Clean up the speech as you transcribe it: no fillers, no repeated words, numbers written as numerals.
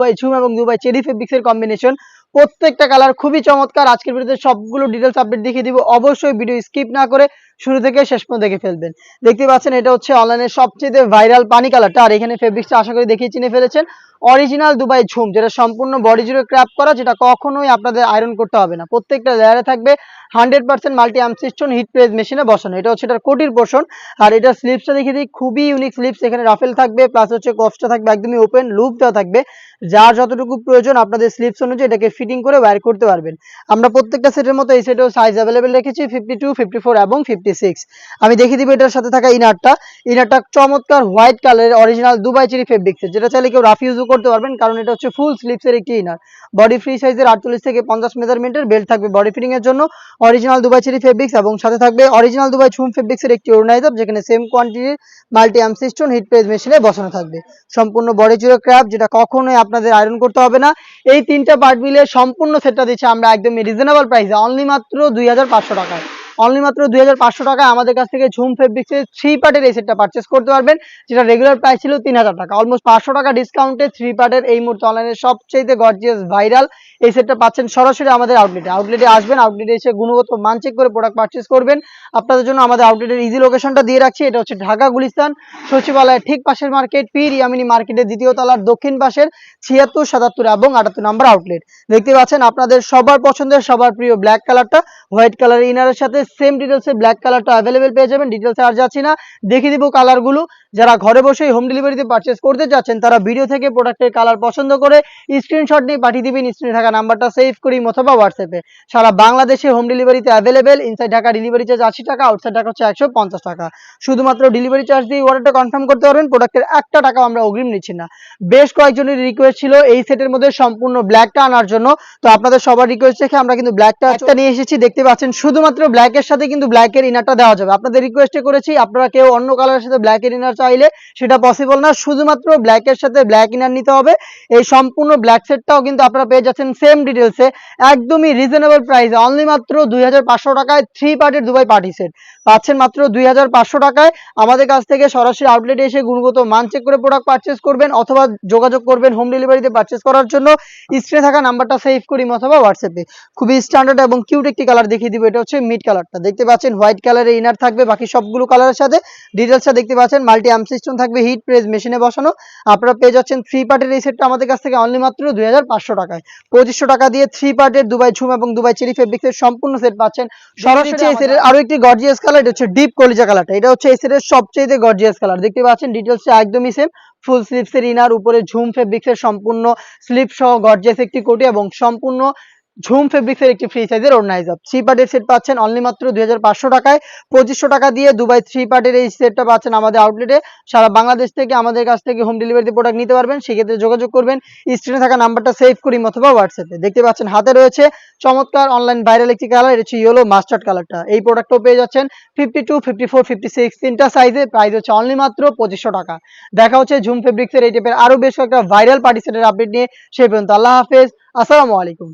Dubai ঝুম এবং Dubai cherry ফেব্রিক্সের combination. প্রত্যেকটা কালার খুবই চমৎকার। আজকের ভিডিওতে সবগুলো ডিটেলস আপডেট দেখিয়ে দিব। অবশ্যই ভিডিও স্কিপ না করে শুরু থেকে শেষ পর্যন্ত দেখে ফেলবেন। দেখতে পাচ্ছেন এটা হচ্ছে অনলাইনের সবচেয়ে ভাইরাল পানি কালারটা। আর এখানে ফেব্রিক্সটা আশা করি দেখিয়ে চিনে ফেলেছেন। অরিজিনাল দুবাই ঝুম, যেটা সম্পূর্ণ বডি জুড়ে ক্র্যাপ করা, যেটা কখনোই আপনাদের আয়রন করতে হবে না। প্রত্যেকটা লেয়ারে থাকবে 100% মাল্টি আর্মসিস্টন হিট প্রেস মেশিনে বসানো। এটা হচ্ছে এটার কোটির পোর্শন। আর এটা স্লিপসটা দেখিয়ে দিই, খুবই ইউনিক স্লিপস। এখানে রাফেল থাকবে, প্লাস হচ্ছে কফসটা থাকবে একদমই ওপেন, লুপ দেওয়া থাকবে। যার যতটুকু প্রয়োজন আপনাদের স্লিপস অনুযায়ী এটাকে ফিটিং করে ওয়্যার করতে পারবেন। আমরা প্রত্যেকটা সেটের মতো এই সেটেও সাইজ অ্যাভেলেবেল রেখেছি 52, 54 এবং 56। আমি দেখিয়ে দিব এটার সাথে থাকা ইনারটা চমৎকার হোয়াইট কালারের অরিজিনাল দুবাই চেরি ফেব্রিক্সের, যেটা চাইলে কেউ রাফ ইউজও করতে পারবেন, কারণ এটা হচ্ছে ফুল স্লিপসের একটি ইনার। বডি ফ্রি সাইজের 48 থেকে 50 মেজারমেন্টের বেল্ট থাকবে বডি ফিটিং এর জন্য। অরিজিনাল দুবাই চেরি ফেব্রিক্স এবং সাথে থাকবে অরিজিনাল দুবাই ঝুম ফেব্রিক্সের একটি ওড়নাইজাব, যেখানে সেম কোয়ান্টিটির মাল্টি আর্মসিস্টন হিট প্রেস মেশিনে বসানো থাকবে। সম্পূর্ণ বডি জুড়ে ক্র্যাপ, যেটা কখনোই আপনাদের আয়রন করতে হবে না। এই তিনটা পার্ট মিলে সম্পূর্ণ সেটটা দিচ্ছে আমরা একদমই রিজনেবল প্রাইসে, অনলি মাত্র 2500 টাকায়। অনলি মাত্র 2500 টাকায় আমাদের কাছ থেকে ঝুম ফেব্রিক্সের 3 পার্টের এই সেটটা পারচেস করতে পারবেন, যেটা রেগুলার প্রাইস ছিল 3000 টাকা। অলমোস্ট 500 টাকা ডিসকাউন্টে 3 পার্টের এই মুহূর্তে অনলাইনে সবচেয়ে গর্জিয়াস ভাইরাল এই সেটটা পাচ্ছেন সরাসরি আমাদের আউটলেটে আসবেন, আউটলেটে এসে গুণগত মান চেক করে প্রোডাক্ট পারচেস করবেন। আপনাদের জন্য আমাদের আউটলেটের ইজি লোকেশনটা দিয়ে রাখছি। এটা হচ্ছে ঢাকা গুলিস্তান সচিবালয়ের ঠিক পাশের মার্কেট, পীর ইয়ামিনী মার্কেটের দ্বিতীয় তলার দক্ষিণ পাশের 76, 77 এবং 78 নম্বর আউটলেট। দেখতে পাচ্ছেন আপনাদের সবার পছন্দের সবার প্রিয় ব্ল্যাক কালারটা হোয়াইট কালার ইনারের সাথে সেম ডিটেলসে ব্ল্যাক কালারটা অ্যাভেলেবেল পেয়ে যাবেন। ডিটেলসে আর যাচ্ছি না, দেখিয়ে দিব কালারগুলো। যারা ঘরে বসেই হোম ডেলিভারিতে পারচেস করতে যাচ্ছেন তারা ভিডিও থেকে প্রোডাক্টের কালার পছন্দ করে স্ক্রিনশট নিয়ে পাঠিয়ে দিবেন স্ক্রিনে থাকা নাম্বারটা সেভ করি অথবা হোয়াটসঅ্যাপে। সারা বাংলাদেশে হোম ডেলিভারিতে available. Inside Dhaka delivery charge 80 টাকা, আউটসাইড ঢাকা হচ্ছে 150 টাকা। শুধুমাত্র ডেলিভারি চার্জ দিয়ে অর্ডারটা কনফার্ম করতে পারবেন, প্রোডাক্টের 1 টাকাও আমরা অগ্রিম নিচ্ছি না। বেশ কয়েকজনের রিকোয়েস্ট ছিল এই সেটের মধ্যে সম্পূর্ণ ব্ল্যাকটা আনার জন্য, তো আপনাদের সবার রিকোয়েস্ট রেখে আমরা কিন্তু ব্ল্যাকটা একটা নিয়ে এসেছি। দেখতে পাচ্ছেন শুধুমাত্র ব্ল্যাকের সাথে কিন্তু ব্ল্যাকের ইনারটা দেওয়া যাবে। আপনাদের রিকোয়েস্টে করেছি, আপনারা কেউ অন্য কালারের সাথে ব্ল্যাকের ইনার চাইলে সেটা পসিবল না, শুধুমাত্র ব্ল্যাকের সাথে ব্ল্যাক ইনার নিতে হবে। এই সম্পূর্ণ ব্ল্যাক সেটটাও কিন্তু আপনারা পেয়ে যাচ্ছেন সেম ডিটেলসে একদমই রিজনেবল প্রাইসে, অনলি মাত্র 2500 টাকায় 3 পার্টের দুবাই পার্টি সেট পাচ্ছেন মাত্র 2500 টাকায়। আমাদের কাছ থেকে সরাসরি আউটলেটে এসে গুণগত মান চেক করে প্রোডাক্ট পারচেস করবেন অথবা যোগাযোগ করবেন হোম ডেলিভারিতে পারচেস করার জন্য। স্ক্রিনে থাকা নাম্বারটা সেভ করি অথবা হোয়াটসঅ্যাপে। খুবই স্ট্যান্ডার্ড এবং কিউট একটি কালার দেখিয়ে দিব। এটা হচ্ছে মিড কালারটা। দেখতে পাচ্ছেন হোয়াইট কালারের ইনার থাকবে, বাকি সবগুলো কালারের সাথে ডিটেলসটা দেখতে পাচ্ছেন মাল্টি আর্ম সিস্টেম থাকবে হিট প্রেস মেশিনে বসানো। আপনারা পেয়ে যাচ্ছেন 3 পার্টের এই সেটটা আমাদের কাছ থেকে অনলি মাত্র 2500 টাকায়। 2500 টাকা দিয়ে 3 পার্টের দুবাই ঝুম এবং দুবাই চেরি ফেব্রিক্সের সম্পূর্ণ সেট পাচ্ছেন সরাসরি। এই সেটের আরো একটি গর্জিয়াস কালার, এটা হচ্ছে ডিপ কলিজা কালারটা। এটা হচ্ছে এই সেটের সবচেয়ে গর্জিয়াস কালার। দেখতে পাচ্ছেন ডিটেলসটা একদমই সেম, ফুল স্লিপসের ইনার, উপরে ঝুম ফেব্রিক্সের সম্পূর্ণ স্লিপ সহ গর্জিয়াস একটি কোটি এবং সম্পূর্ণ ঝুম ফেব্রিক্সের একটি ফ্রি সাইজের ওড়নাইজাব। 3 পার্টের সেট পাচ্ছেন অনলি মাত্র 2500 টাকায়। 2500 টাকা দিয়ে দুবাই 3 পার্টের এই সেটটা পাচ্ছেন আমাদের আউটলেটে। সারা বাংলাদেশ থেকে আমাদের কাছ থেকে হোম ডেলিভারিতে প্রোডাক্ট নিতে পারবেন, সেক্ষেত্রে যোগাযোগ করবেন স্ক্রিনে থাকা নাম্বারটা সেভ করি অথবা হোয়াটসঅ্যাপে। দেখতে পাচ্ছেন হাতে রয়েছে চমৎকার অনলাইন ভাইরাল একটি কালার, এটা হচ্ছে ইয়েলো মাস্টার্ড কালারটা। এই প্রোডাক্টও পেয়ে যাচ্ছেন 52, 54, 56 তিনটা সাইজে, প্রাইস হচ্ছে অনলি মাত্র 2500 টাকা। দেখা হচ্ছে ঝুম ফেব্রিক্সের এই টাইপের আরো বেশ কয়েকটা ভাইরাল পার্টি সেটের আপডেট নিয়ে। সেই পর্যন্ত আল্লাহ হাফেজ, আসসালামু আলাইকুম।